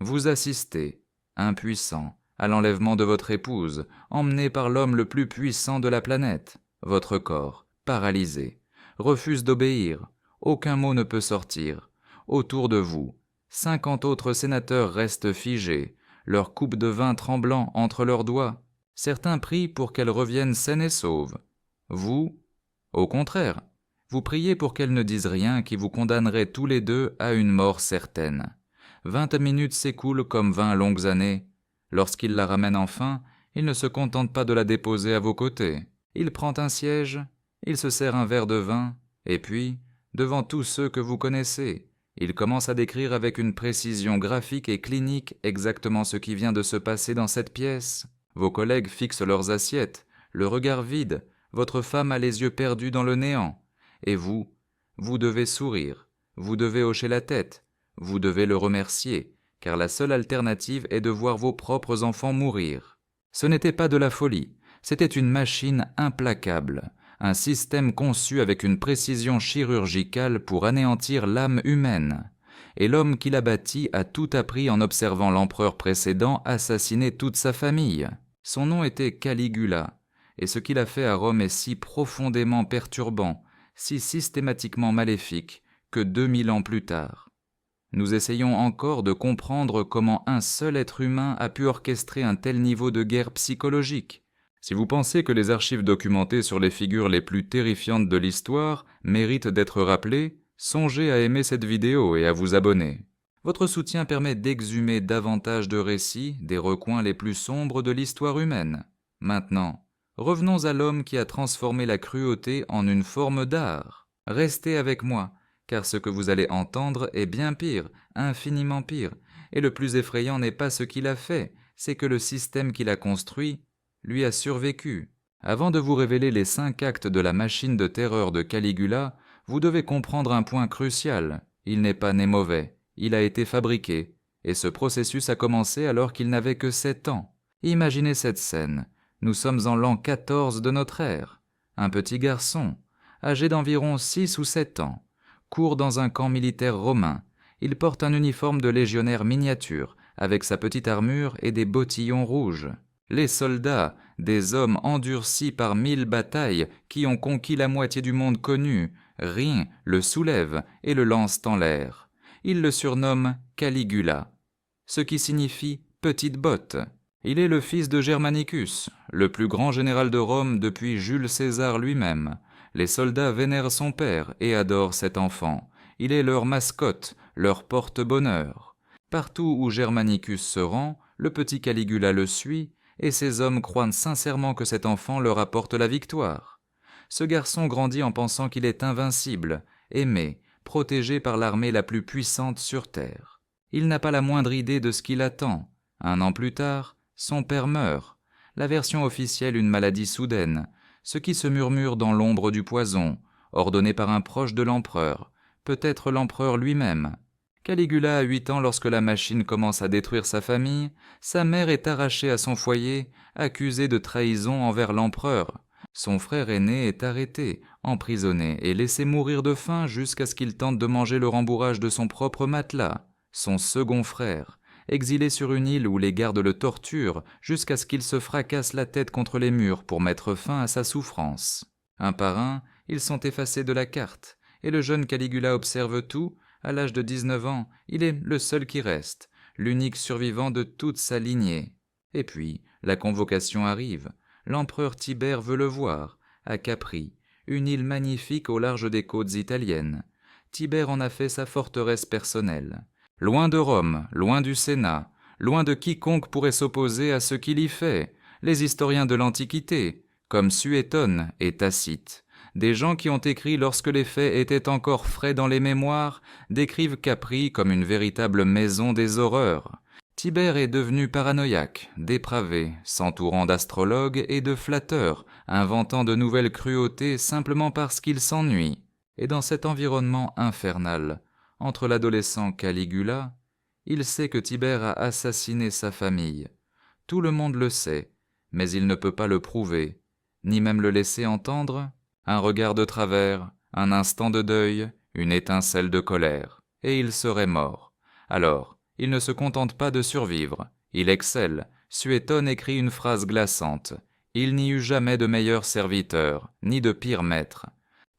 Vous assistez, impuissant, à l'enlèvement de votre épouse, emmené par l'homme le plus puissant de la planète. Votre corps, paralysé, refuse d'obéir, aucun mot ne peut sortir. Autour de vous, 50 autres sénateurs restent figés, leur coupe de vin tremblant entre leurs doigts. Certains prient pour qu'elle revienne saine et sauve. Vous, au contraire, vous priez pour qu'elle ne dise rien qui vous condamnerait tous les deux à une mort certaine. 20 minutes s'écoulent comme 20 longues années. Lorsqu'il la ramène enfin, il ne se contente pas de la déposer à vos côtés. Il prend un siège, il se sert un verre de vin, et puis, devant tous ceux que vous connaissez, il commence à décrire avec une précision graphique et clinique exactement ce qui vient de se passer dans cette pièce. Vos collègues fixent leurs assiettes, le regard vide, votre femme a les yeux perdus dans le néant. Et vous devez sourire, vous devez hocher la tête, vous devez le remercier, car la seule alternative est de voir vos propres enfants mourir. Ce n'était pas de la folie, c'était une machine implacable, un système conçu avec une précision chirurgicale pour anéantir l'âme humaine. Et l'homme qui l'a bâti a tout appris en observant l'empereur précédent assassiner toute sa famille. Son nom était Caligula, et ce qu'il a fait à Rome est si profondément perturbant, si systématiquement maléfique, que 2000 ans plus tard. Nous essayons encore de comprendre comment un seul être humain a pu orchestrer un tel niveau de guerre psychologique. Si vous pensez que les archives documentées sur les figures les plus terrifiantes de l'histoire méritent d'être rappelées, songez à aimer cette vidéo et à vous abonner. Votre soutien permet d'exhumer davantage de récits des recoins les plus sombres de l'histoire humaine. Maintenant, revenons à l'homme qui a transformé la cruauté en une forme d'art. Restez avec moi, car ce que vous allez entendre est bien pire, infiniment pire, et le plus effrayant n'est pas ce qu'il a fait, c'est que le système qu'il a construit lui a survécu. Avant de vous révéler les 5 actes de la machine de terreur de Caligula, vous devez comprendre un point crucial. Il n'est pas né mauvais, il a été fabriqué, et ce processus a commencé alors qu'il n'avait que 7 ans. Imaginez cette scène. Nous sommes en l'an 14 de notre ère. Un petit garçon, âgé d'environ 6 ou 7 ans, court dans un camp militaire romain. Il porte un uniforme de légionnaire miniature, avec sa petite armure et des bottillons rouges. Les soldats, des hommes endurcis par 1000 batailles qui ont conquis la moitié du monde connu, rient, le soulèvent et le lancent en l'air. Ils le surnomment Caligula, ce qui signifie « petite botte ». Il est le fils de Germanicus, le plus grand général de Rome depuis Jules César lui-même. Les soldats vénèrent son père et adorent cet enfant. Il est leur mascotte, leur porte-bonheur. Partout où Germanicus se rend, le petit Caligula le suit, et ces hommes croient sincèrement que cet enfant leur apporte la victoire. Ce garçon grandit en pensant qu'il est invincible, aimé, protégé par l'armée la plus puissante sur terre. Il n'a pas la moindre idée de ce qui l'attend. 1 an plus tard, son père meurt. La version officielle, une maladie soudaine, ce qui se murmure dans l'ombre du poison, ordonné par un proche de l'empereur, peut-être l'empereur lui-même. Caligula a 8 ans lorsque la machine commence à détruire sa famille, sa mère est arrachée à son foyer, accusée de trahison envers l'empereur. Son frère aîné est arrêté, emprisonné et laissé mourir de faim jusqu'à ce qu'il tente de manger le rembourrage de son propre matelas. Son second frère, exilé sur une île où les gardes le torturent jusqu'à ce qu'il se fracasse la tête contre les murs pour mettre fin à sa souffrance. Un par un, ils sont effacés de la carte, et le jeune Caligula observe tout. À l'âge de 19 ans, il est le seul qui reste, l'unique survivant de toute sa lignée. Et puis, la convocation arrive. L'empereur Tibère veut le voir, à Capri, une île magnifique au large des côtes italiennes. Tibère en a fait sa forteresse personnelle. Loin de Rome, loin du Sénat, loin de quiconque pourrait s'opposer à ce qu'il y fait, les historiens de l'Antiquité, comme Suétone et Tacite, des gens qui ont écrit lorsque les faits étaient encore frais dans les mémoires, décrivent Capri comme une véritable maison des horreurs. Tibère est devenu paranoïaque, dépravé, s'entourant d'astrologues et de flatteurs, inventant de nouvelles cruautés simplement parce qu'il s'ennuie. Et dans cet environnement infernal, entre l'adolescent Caligula, il sait que Tibère a assassiné sa famille. Tout le monde le sait, mais il ne peut pas le prouver, ni même le laisser entendre. Un regard de travers, un instant de deuil, une étincelle de colère, et il serait mort. Alors, Il ne se contente pas de survivre, il excelle. Suétone écrit une phrase glaçante. Il n'y eut jamais de meilleur serviteur, ni de pire maître.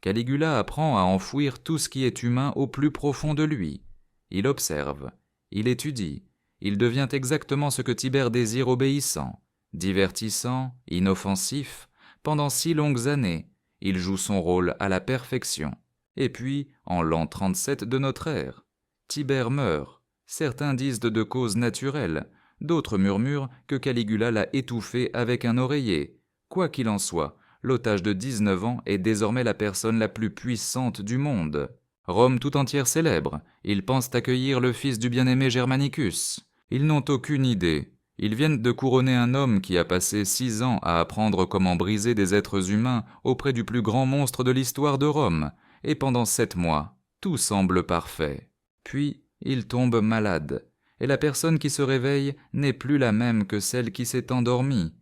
Caligula apprend à enfouir tout ce qui est humain au plus profond de lui. Il observe, il étudie, il devient exactement ce que Tibère désire obéissant, divertissant, inoffensif, pendant 6 longues années, il joue son rôle à la perfection. Et puis, en l'an 37 de notre ère, Tibère meurt. Certains disent de cause naturelle, d'autres murmurent que Caligula l'a étouffé avec un oreiller. Quoi qu'il en soit, l'otage de 19 ans est désormais la personne la plus puissante du monde. Rome tout entière célèbre, ils pensent accueillir le fils du bien-aimé Germanicus. Ils n'ont aucune idée. Ils viennent de couronner un homme qui a passé 6 ans à apprendre comment briser des êtres humains auprès du plus grand monstre de l'histoire de Rome, et pendant 7 mois, tout semble parfait. Puis, il tombe malade, et la personne qui se réveille n'est plus la même que celle qui s'est endormie.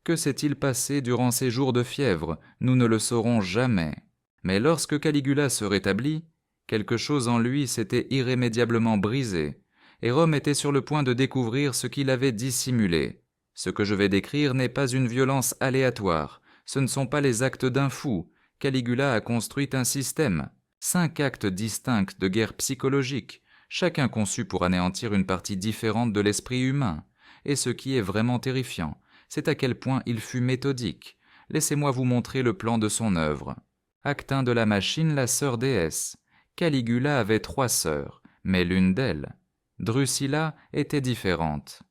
Que s'est-il passé durant ces jours de fièvre? Nous ne le saurons jamais. Mais lorsque Caligula se rétablit, quelque chose en lui s'était irrémédiablement brisé, et Rome était sur le point de découvrir ce qu'il avait dissimulé. Ce que je vais décrire n'est pas une violence aléatoire, ce ne sont pas les actes d'un fou. Caligula a construit un système, 5 actes distincts de guerre psychologique, chacun conçu pour anéantir une partie différente de l'esprit humain. Et ce qui est vraiment terrifiant, c'est à quel point il fut méthodique. Laissez-moi vous montrer le plan de son œuvre. Acte 1 de la machine, la sœur déesse. Caligula avait 3 sœurs, mais l'une d'elles, Drusilla, était différente.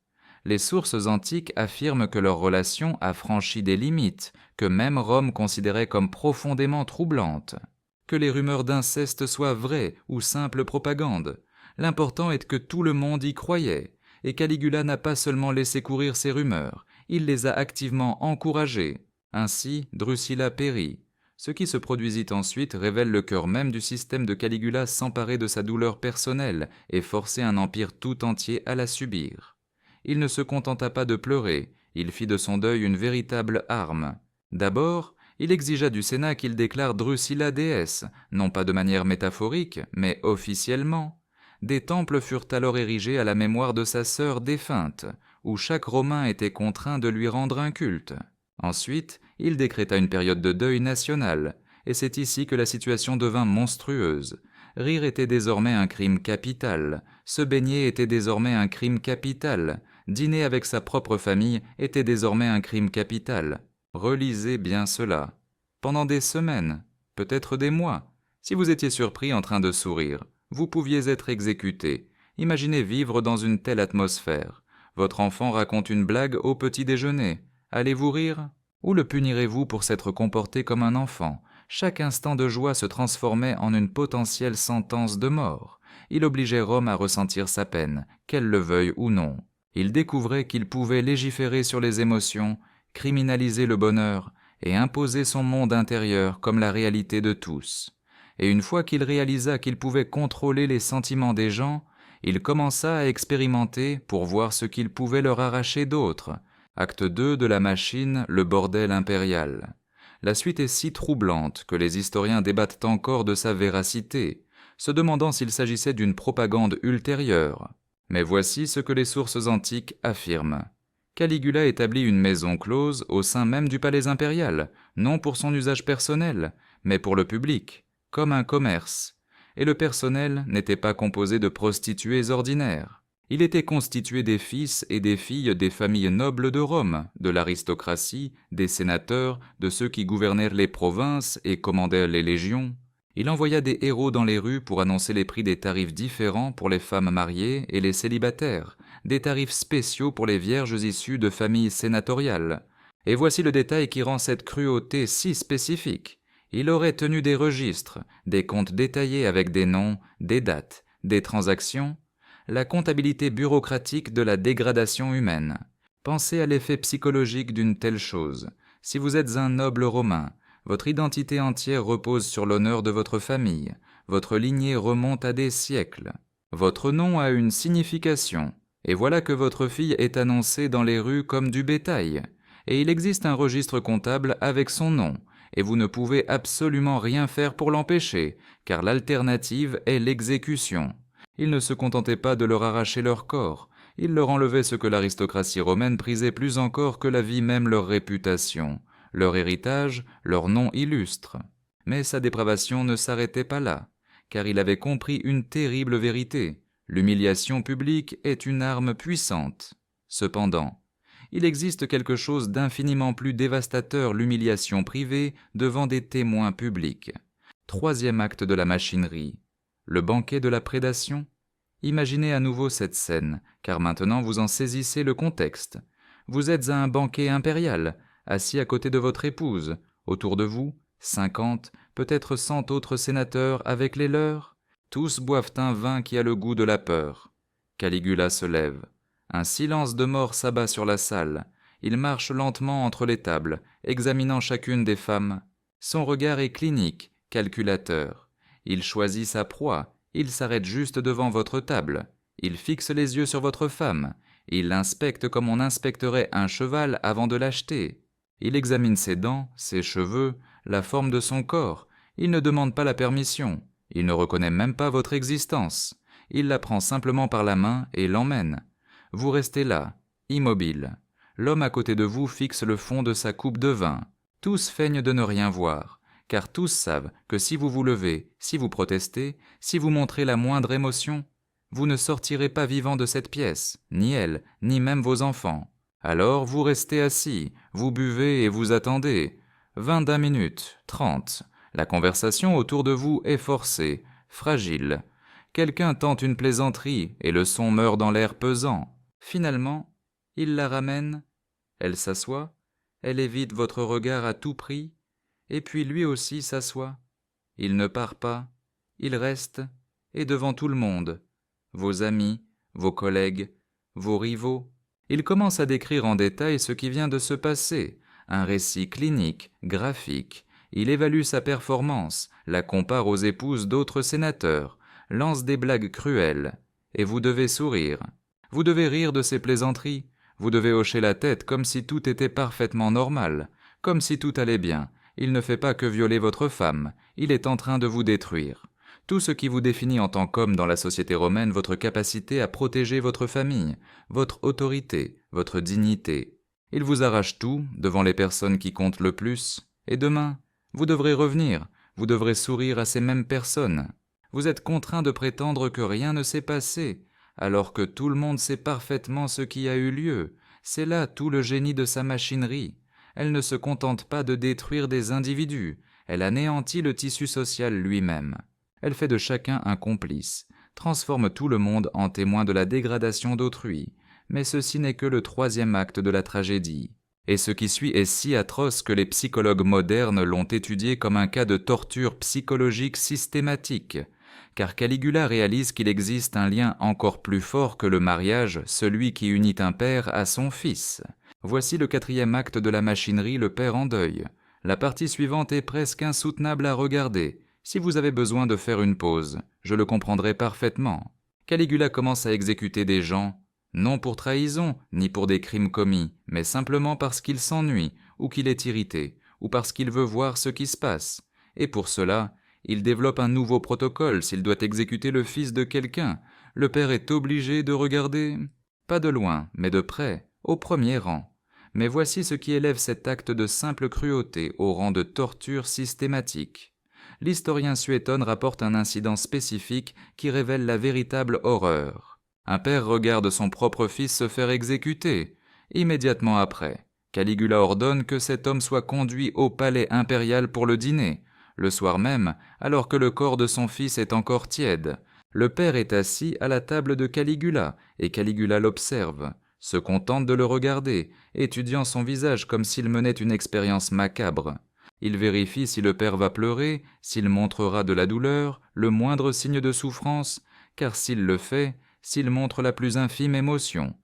Les sources antiques affirment que leur relation a franchi des limites, que même Rome considérait comme profondément troublantes. Que les rumeurs d'inceste soient vraies ou simple propagande, l'important est que tout le monde y croyait, et Caligula n'a pas seulement laissé courir ces rumeurs, il les a activement encouragées. Ainsi, Drusilla périt. Ce qui se produisit ensuite révèle le cœur même du système de Caligula s'emparer de sa douleur personnelle et forcer un empire tout entier à la subir. Il ne se contenta pas de pleurer, il fit de son deuil une véritable arme. D'abord, il exigea du Sénat qu'il déclare Drusilla déesse, non pas de manière métaphorique, mais officiellement. Des temples furent alors érigés à la mémoire de sa sœur défunte, où chaque Romain était contraint de lui rendre un culte. Ensuite, il décréta une période de deuil national, et c'est ici que la situation devint monstrueuse. Rire était désormais un crime capital, se baigner était désormais un crime capital, dîner avec sa propre famille était désormais un crime capital. Relisez bien cela. Pendant des semaines, peut-être des mois, si vous étiez surpris en train de sourire, vous pouviez être exécuté. Imaginez vivre dans une telle atmosphère. Votre enfant raconte une blague au petit déjeuner. Allez-vous rire? Ou le punirez-vous pour s'être comporté comme un enfant? Chaque instant de joie se transformait en une potentielle sentence de mort. Il obligeait Rome à ressentir sa peine, qu'elle le veuille ou non. Il découvrait qu'il pouvait légiférer sur les émotions, criminaliser le bonheur et imposer son monde intérieur comme la réalité de tous. Et une fois qu'il réalisa qu'il pouvait contrôler les sentiments des gens, il commença à expérimenter pour voir ce qu'il pouvait leur arracher d'autre. Acte 2 de la machine, le bordel impérial. La suite est si troublante que les historiens débattent encore de sa véracité, se demandant s'il s'agissait d'une propagande ultérieure. Mais voici ce que les sources antiques affirment. Caligula établit une maison close au sein même du palais impérial, non pour son usage personnel, mais pour le public, comme un commerce. Et le personnel n'était pas composé de prostituées ordinaires. Il était constitué des fils et des filles des familles nobles de Rome, de l'aristocratie, des sénateurs, de ceux qui gouvernèrent les provinces et commandèrent les légions. Il envoya des héros dans les rues pour annoncer les prix des tarifs différents pour les femmes mariées et les célibataires, des tarifs spéciaux pour les vierges issues de familles sénatoriales. Et voici le détail qui rend cette cruauté si spécifique. Il aurait tenu des registres, des comptes détaillés avec des noms, des dates, des transactions, la comptabilité bureaucratique de la dégradation humaine. Pensez à l'effet psychologique d'une telle chose. Si vous êtes un noble romain, votre identité entière repose sur l'honneur de votre famille, votre lignée remonte à des siècles. Votre nom a une signification, et voilà que votre fille est annoncée dans les rues comme du bétail, et il existe un registre comptable avec son nom, et vous ne pouvez absolument rien faire pour l'empêcher, car l'alternative est l'exécution. Il ne se contentait pas de leur arracher leur corps, il leur enlevait ce que l'aristocratie romaine prisait plus encore que la vie même, leur réputation, leur héritage, leur nom illustre. Mais sa dépravation ne s'arrêtait pas là, car il avait compris une terrible vérité. L'humiliation publique est une arme puissante. Cependant, il existe quelque chose d'infiniment plus dévastateur, l'humiliation privée devant des témoins publics. Troisième acte de la machinerie. Le banquet de la prédation. Imaginez à nouveau cette scène, car maintenant vous en saisissez le contexte. Vous êtes à un banquet impérial, assis à côté de votre épouse. Autour de vous, 50, peut-être 100 autres sénateurs avec les leurs. Tous boivent un vin qui a le goût de la peur. Caligula se lève. Un silence de mort s'abat sur la salle. Il marche lentement entre les tables, examinant chacune des femmes. Son regard est clinique, calculateur. Il choisit sa proie, il s'arrête juste devant votre table. Il fixe les yeux sur votre femme. Il l'inspecte comme on inspecterait un cheval avant de l'acheter. Il examine ses dents, ses cheveux, la forme de son corps. Il ne demande pas la permission. Il ne reconnaît même pas votre existence. Il la prend simplement par la main et l'emmène. Vous restez là, immobile. L'homme à côté de vous fixe le fond de sa coupe de vin. Tous feignent de ne rien voir, car tous savent que si vous vous levez, si vous protestez, si vous montrez la moindre émotion, vous ne sortirez pas vivant de cette pièce, ni elle, ni même vos enfants. Alors vous restez assis, vous buvez et vous attendez. 20 minutes, 30. La conversation autour de vous est forcée, fragile. Quelqu'un tente une plaisanterie et le son meurt dans l'air pesant. Finalement, il la ramène, elle s'assoit, elle évite votre regard à tout prix, et puis lui aussi s'assoit. Il ne part pas, il reste, et devant tout le monde, vos amis, vos collègues, vos rivaux. Il commence à décrire en détail ce qui vient de se passer, un récit clinique, graphique. Il évalue sa performance, la compare aux épouses d'autres sénateurs, lance des blagues cruelles, et vous devez sourire. Vous devez rire de ses plaisanteries, vous devez hocher la tête comme si tout était parfaitement normal, comme si tout allait bien. Il ne fait pas que violer votre femme, il est en train de vous détruire. Tout ce qui vous définit en tant qu'homme dans la société romaine, votre capacité à protéger votre famille, votre autorité, votre dignité. Il vous arrache tout devant les personnes qui comptent le plus, et demain, vous devrez revenir, vous devrez sourire à ces mêmes personnes. Vous êtes contraint de prétendre que rien ne s'est passé, alors que tout le monde sait parfaitement ce qui a eu lieu. C'est là tout le génie de sa machinerie. Elle ne se contente pas de détruire des individus, elle anéantit le tissu social lui-même. Elle fait de chacun un complice, transforme tout le monde en témoin de la dégradation d'autrui. Mais ceci n'est que le troisième acte de la tragédie. Et ce qui suit est si atroce que les psychologues modernes l'ont étudié comme un cas de torture psychologique systématique. Car Caligula réalise qu'il existe un lien encore plus fort que le mariage, celui qui unit un père à son fils. Voici le quatrième acte de la machinerie, le père en deuil. La partie suivante est presque insoutenable à regarder. Si vous avez besoin de faire une pause, je le comprendrai parfaitement. Caligula commence à exécuter des gens, non pour trahison, ni pour des crimes commis, mais simplement parce qu'il s'ennuie, ou qu'il est irrité, ou parce qu'il veut voir ce qui se passe. Et pour cela, il développe un nouveau protocole s'il doit exécuter le fils de quelqu'un. Le père est obligé de regarder, pas de loin, mais de près, au premier rang. Mais voici ce qui élève cet acte de simple cruauté au rang de torture systématique. L'historien Suétone rapporte un incident spécifique qui révèle la véritable horreur. Un père regarde son propre fils se faire exécuter. Immédiatement après, Caligula ordonne que cet homme soit conduit au palais impérial pour le dîner. Le soir même, alors que le corps de son fils est encore tiède, le père est assis à la table de Caligula, et Caligula l'observe, se contente de le regarder, étudiant son visage comme s'il menait une expérience macabre. Il vérifie si le père va pleurer, s'il montrera de la douleur, le moindre signe de souffrance, car s'il le fait, s'il montre la plus infime émotion,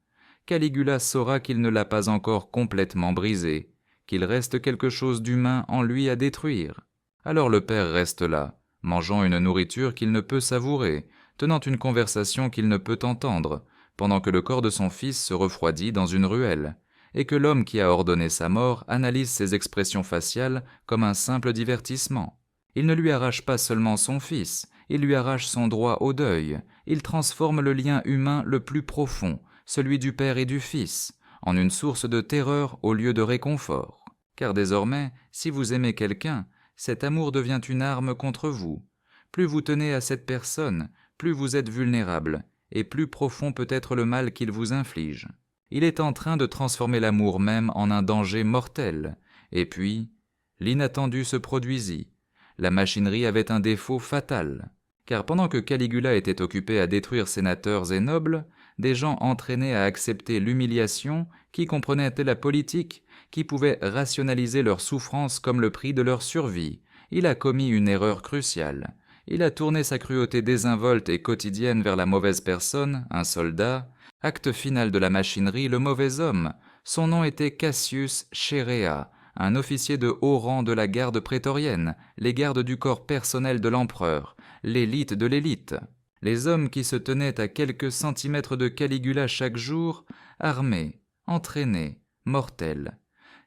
Caligula saura qu'il ne l'a pas encore complètement brisé, qu'il reste quelque chose d'humain en lui à détruire. Alors le père reste là, mangeant une nourriture qu'il ne peut savourer, tenant une conversation qu'il ne peut entendre, pendant que le corps de son fils se refroidit dans une ruelle, et que l'homme qui a ordonné sa mort analyse ses expressions faciales comme un simple divertissement. Il ne lui arrache pas seulement son fils, il lui arrache son droit au deuil, il transforme le lien humain le plus profond, celui du père et du fils, en une source de terreur au lieu de réconfort. Car désormais, si vous aimez quelqu'un, cet amour devient une arme contre vous. Plus vous tenez à cette personne, plus vous êtes vulnérable, et plus profond peut être le mal qu'il vous inflige. Il est en train de transformer l'amour même en un danger mortel. Et puis, l'inattendu se produisit. La machinerie avait un défaut fatal. Car pendant que Caligula était occupé à détruire sénateurs et nobles, des gens entraînés à accepter l'humiliation, qui comprenaient la politique, qui pouvaient rationaliser leur souffrance comme le prix de leur survie, il a commis une erreur cruciale. Il a tourné sa cruauté désinvolte et quotidienne vers la mauvaise personne, un soldat. Acte final de la machinerie, le mauvais homme. Son nom était Cassius Chaerea, un officier de haut rang de la garde prétorienne, les gardes du corps personnel de l'empereur, l'élite de l'élite. Les hommes qui se tenaient à quelques centimètres de Caligula chaque jour, armés, entraînés, mortels.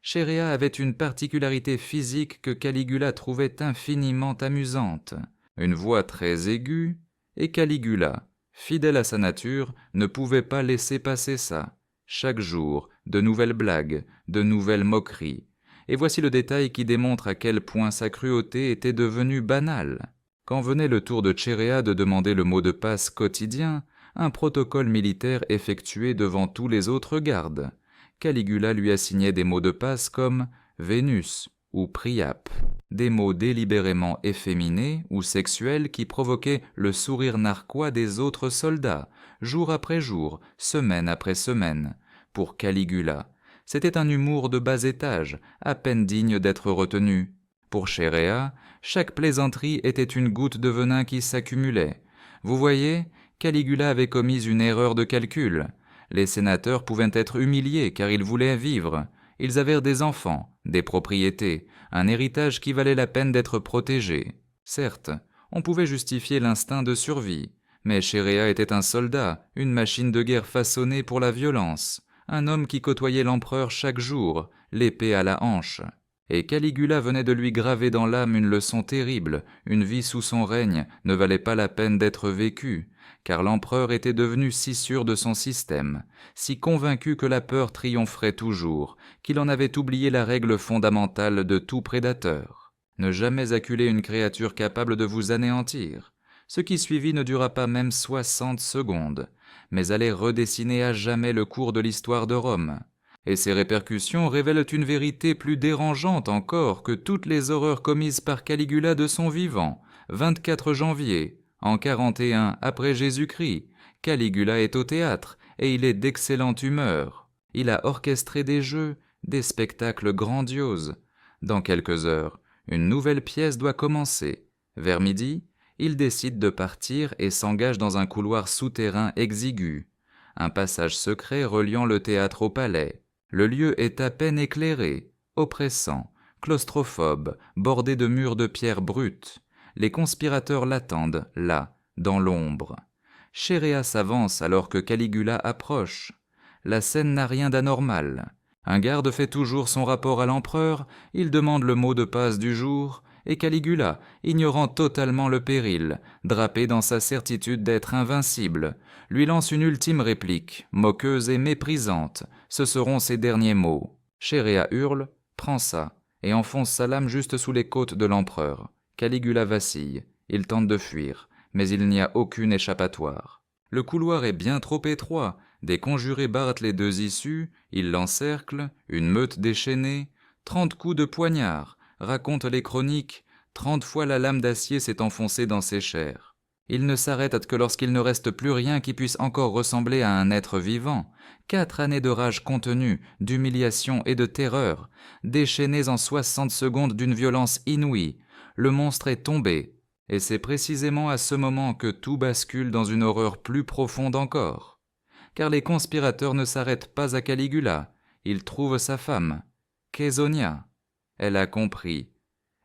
Chaerea avait une particularité physique que Caligula trouvait infiniment amusante. Une voix très aiguë, et Caligula, fidèle à sa nature, ne pouvait pas laisser passer ça. Chaque jour, de nouvelles blagues, de nouvelles moqueries. Et voici le détail qui démontre à quel point sa cruauté était devenue banale. Quand venait le tour de Chaerea de demander le mot de passe quotidien, un protocole militaire effectué devant tous les autres gardes, Caligula lui assignait des mots de passe comme « Vénus » ou « Priape », des mots délibérément efféminés ou sexuels qui provoquaient le sourire narquois des autres soldats, jour après jour, semaine après semaine. Pour Caligula, c'était un humour de bas étage, à peine digne d'être retenu. Pour Chaerea, chaque plaisanterie était une goutte de venin qui s'accumulait. Vous voyez, Caligula avait commis une erreur de calcul. Les sénateurs pouvaient être humiliés car ils voulaient vivre. Ils avaient des enfants, des propriétés, un héritage qui valait la peine d'être protégé. Certes, on pouvait justifier l'instinct de survie, mais Chaerea était un soldat, une machine de guerre façonnée pour la violence, un homme qui côtoyait l'empereur chaque jour, l'épée à la hanche. Et Caligula venait de lui graver dans l'âme une leçon terrible, une vie sous son règne ne valait pas la peine d'être vécue, car l'empereur était devenu si sûr de son système, si convaincu que la peur triompherait toujours, qu'il en avait oublié la règle fondamentale de tout prédateur. Ne jamais acculer une créature capable de vous anéantir. Ce qui suivit ne dura pas même 60 secondes, mais allait redessiner à jamais le cours de l'histoire de Rome. Et ces répercussions révèlent une vérité plus dérangeante encore que toutes les horreurs commises par Caligula de son vivant. 24 janvier, en 41 après Jésus-Christ, Caligula est au théâtre et il est d'excellente humeur. Il a orchestré des jeux, des spectacles grandioses. Dans quelques heures, une nouvelle pièce doit commencer. Vers midi, il décide de partir et s'engage dans un couloir souterrain exigu. Un passage secret reliant le théâtre au palais. Le lieu est à peine éclairé, oppressant, claustrophobe, bordé de murs de pierre brute. Les conspirateurs l'attendent, là, dans l'ombre. Chaerea s'avance alors que Caligula approche. La scène n'a rien d'anormal. Un garde fait toujours son rapport à l'empereur, il demande le mot de passe du jour, et Caligula, ignorant totalement le péril, drapé dans sa certitude d'être invincible, lui lance une ultime réplique, moqueuse et méprisante. Ce seront ses derniers mots. Chaerea hurle, prend ça, et enfonce sa lame juste sous les côtes de l'empereur. Caligula vacille, il tente de fuir, mais il n'y a aucune échappatoire. Le couloir est bien trop étroit, des conjurés barrent les deux issues, ils l'encerclent, une meute déchaînée, 30 coups de poignard, racontent les chroniques, 30 fois la lame d'acier s'est enfoncée dans ses chairs. Il ne s'arrête que lorsqu'il ne reste plus rien qui puisse encore ressembler à un être vivant. 4 années de rage contenue, d'humiliation et de terreur, déchaînées en 60 secondes d'une violence inouïe. Le monstre est tombé, et c'est précisément à ce moment que tout bascule dans une horreur plus profonde encore. Car les conspirateurs ne s'arrêtent pas à Caligula, ils trouvent sa femme, Caesonia. Elle a compris.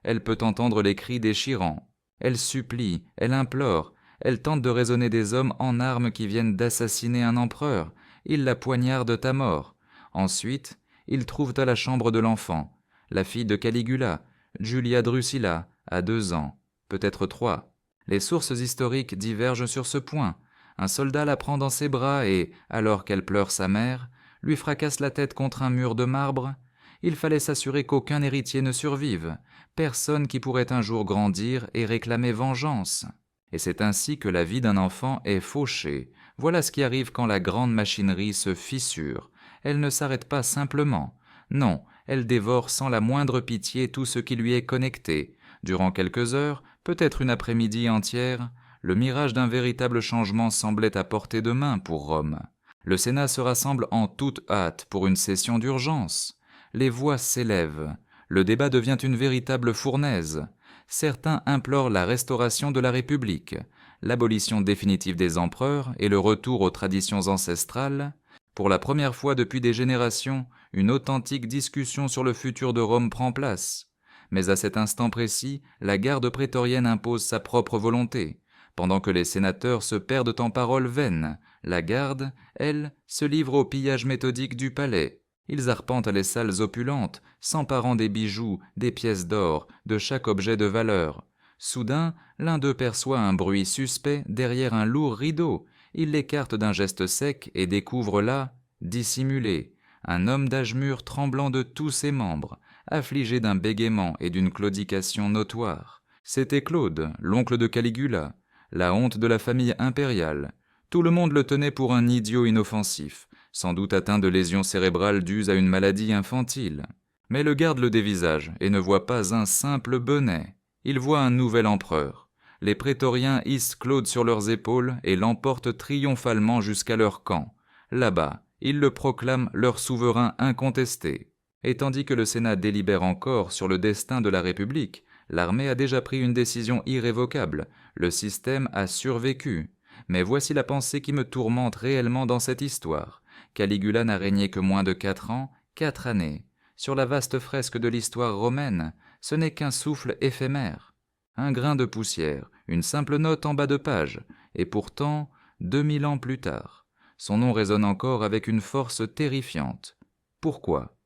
Elle peut entendre les cris déchirants. Elle supplie, elle implore, elle tente de raisonner des hommes en armes qui viennent d'assassiner un empereur. Ils la poignardent à mort. Ensuite, ils trouvent à la chambre de l'enfant, la fille de Caligula, Julia Drusilla, à 2 ans, peut-être 3. Les sources historiques divergent sur ce point. Un soldat la prend dans ses bras et, alors qu'elle pleure sa mère, lui fracasse la tête contre un mur de marbre. Il fallait s'assurer qu'aucun héritier ne survive, personne qui pourrait un jour grandir et réclamer vengeance. Et c'est ainsi que la vie d'un enfant est fauchée. Voilà ce qui arrive quand la grande machinerie se fissure. Elle ne s'arrête pas simplement. Non, elle dévore sans la moindre pitié tout ce qui lui est connecté. Durant quelques heures, peut-être une après-midi entière, le mirage d'un véritable changement semblait à portée de main pour Rome. Le Sénat se rassemble en toute hâte pour une session d'urgence. Les voix s'élèvent. Le débat devient une véritable fournaise. Certains implorent la restauration de la République, l'abolition définitive des empereurs et le retour aux traditions ancestrales. Pour la première fois depuis des générations, une authentique discussion sur le futur de Rome prend place. Mais à cet instant précis, la garde prétorienne impose sa propre volonté. Pendant que les sénateurs se perdent en paroles vaines, la garde, elle, se livre au pillage méthodique du palais. Ils arpentent les salles opulentes, s'emparant des bijoux, des pièces d'or, de chaque objet de valeur. Soudain, l'un d'eux perçoit un bruit suspect derrière un lourd rideau. Il l'écarte d'un geste sec et découvre là, dissimulé, un homme d'âge mûr tremblant de tous ses membres, affligé d'un bégaiement et d'une claudication notoire. C'était Claude, l'oncle de Caligula, la honte de la famille impériale. Tout le monde le tenait pour un idiot inoffensif, sans doute atteint de lésions cérébrales dues à une maladie infantile. Mais le garde le dévisage et ne voit pas un simple bonnet. Il voit un nouvel empereur. Les prétoriens hissent Claude sur leurs épaules et l'emportent triomphalement jusqu'à leur camp. Là-bas, ils le proclament leur souverain incontesté. Et tandis que le Sénat délibère encore sur le destin de la République, l'armée a déjà pris une décision irrévocable. Le système a survécu. Mais voici la pensée qui me tourmente réellement dans cette histoire. Caligula n'a régné que moins de 4 ans, 4 années. Sur la vaste fresque de l'histoire romaine, ce n'est qu'un souffle éphémère. Un grain de poussière, une simple note en bas de page, et pourtant, 2000 ans plus tard, son nom résonne encore avec une force terrifiante. Pourquoi ?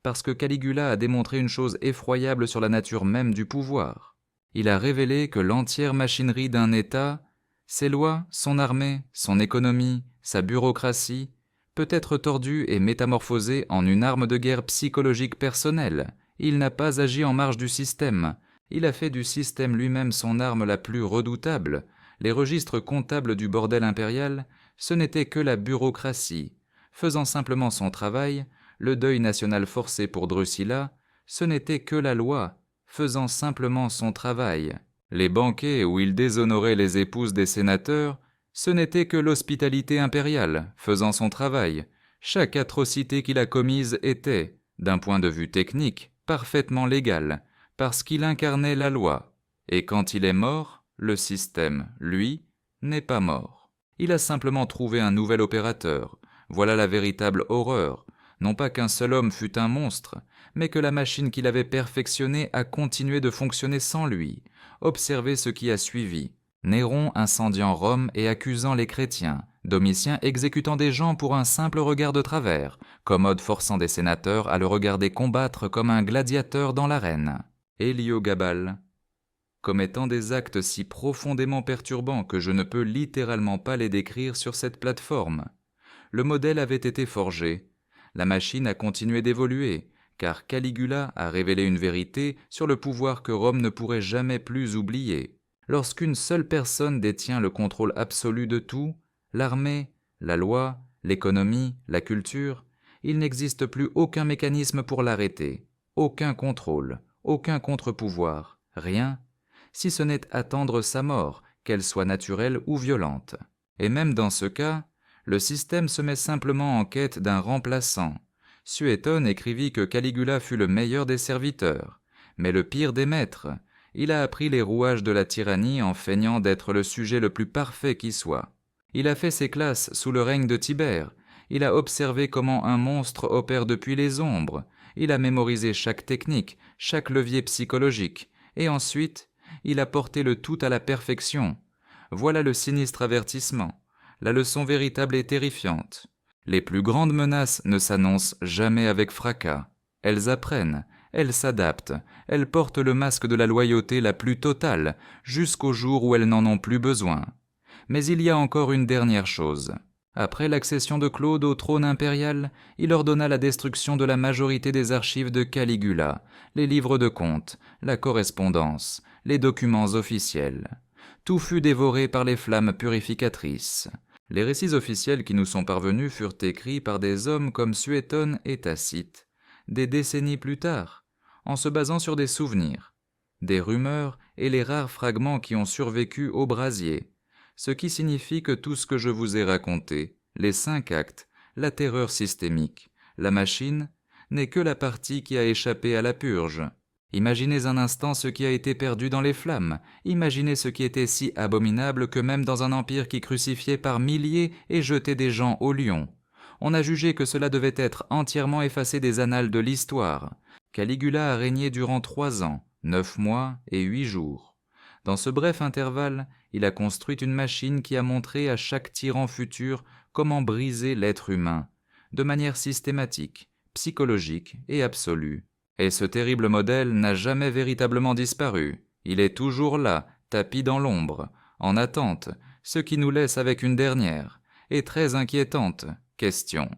Parce que Caligula a démontré une chose effroyable sur la nature même du pouvoir. Il a révélé que l'entière machinerie d'un État, ses lois, son armée, son économie, sa bureaucratie, peut être tordue et métamorphosée en une arme de guerre psychologique personnelle. Il n'a pas agi en marge du système. Il a fait du système lui-même son arme la plus redoutable. Les registres comptables du bordel impérial, ce n'était que la bureaucratie. Faisant simplement son travail, le deuil national forcé pour Drusilla, ce n'était que la loi, faisant simplement son travail. Les banquets où il déshonorait les épouses des sénateurs, ce n'était que l'hospitalité impériale, faisant son travail. Chaque atrocité qu'il a commise était, d'un point de vue technique, parfaitement légale, parce qu'il incarnait la loi. Et quand il est mort, le système, lui, n'est pas mort. Il a simplement trouvé un nouvel opérateur. Voilà la véritable horreur. Non pas qu'un seul homme fût un monstre, mais que la machine qu'il avait perfectionnée a continué de fonctionner sans lui. Observez ce qui a suivi. Néron incendiant Rome et accusant les chrétiens, Domitien exécutant des gens pour un simple regard de travers, Commode forçant des sénateurs à le regarder combattre comme un gladiateur dans l'arène, Héliogabale commettant des actes si profondément perturbants que je ne peux littéralement pas les décrire sur cette plateforme. Le modèle avait été forgé. La machine a continué d'évoluer, car Caligula a révélé une vérité sur le pouvoir que Rome ne pourrait jamais plus oublier. Lorsqu'une seule personne détient le contrôle absolu de tout, l'armée, la loi, l'économie, la culture, il n'existe plus aucun mécanisme pour l'arrêter, aucun contrôle, aucun contre-pouvoir, rien, si ce n'est attendre sa mort, qu'elle soit naturelle ou violente. Et même dans ce cas, le système se met simplement en quête d'un remplaçant. Suétone écrivit que Caligula fut le meilleur des serviteurs, mais le pire des maîtres. Il a appris les rouages de la tyrannie en feignant d'être le sujet le plus parfait qui soit. Il a fait ses classes sous le règne de Tibère. Il a observé comment un monstre opère depuis les ombres. Il a mémorisé chaque technique, chaque levier psychologique. Et ensuite, il a porté le tout à la perfection. Voilà le sinistre avertissement. La leçon véritable est terrifiante. Les plus grandes menaces ne s'annoncent jamais avec fracas. Elles apprennent, elles s'adaptent, elles portent le masque de la loyauté la plus totale, jusqu'au jour où elles n'en ont plus besoin. Mais il y a encore une dernière chose. Après l'accession de Claude au trône impérial, il ordonna la destruction de la majorité des archives de Caligula, les livres de comptes, la correspondance, les documents officiels. Tout fut dévoré par les flammes purificatrices. Les récits officiels qui nous sont parvenus furent écrits par des hommes comme Suétone et Tacite, des décennies plus tard, en se basant sur des souvenirs, des rumeurs et les rares fragments qui ont survécu au brasier, ce qui signifie que tout ce que je vous ai raconté, les 5 actes, la terreur systémique, la machine, n'est que la partie qui a échappé à la purge. Imaginez un instant ce qui a été perdu dans les flammes, imaginez ce qui était si abominable que même dans un empire qui crucifiait par milliers et jetait des gens au lion, on a jugé que cela devait être entièrement effacé des annales de l'histoire. Caligula a régné durant 3 ans, 9 mois et 8 jours. Dans ce bref intervalle, il a construit une machine qui a montré à chaque tyran futur comment briser l'être humain, de manière systématique, psychologique et absolue. Et ce terrible modèle n'a jamais véritablement disparu. Il est toujours là, tapi dans l'ombre, en attente, ce qui nous laisse avec une dernière, et très inquiétante, question.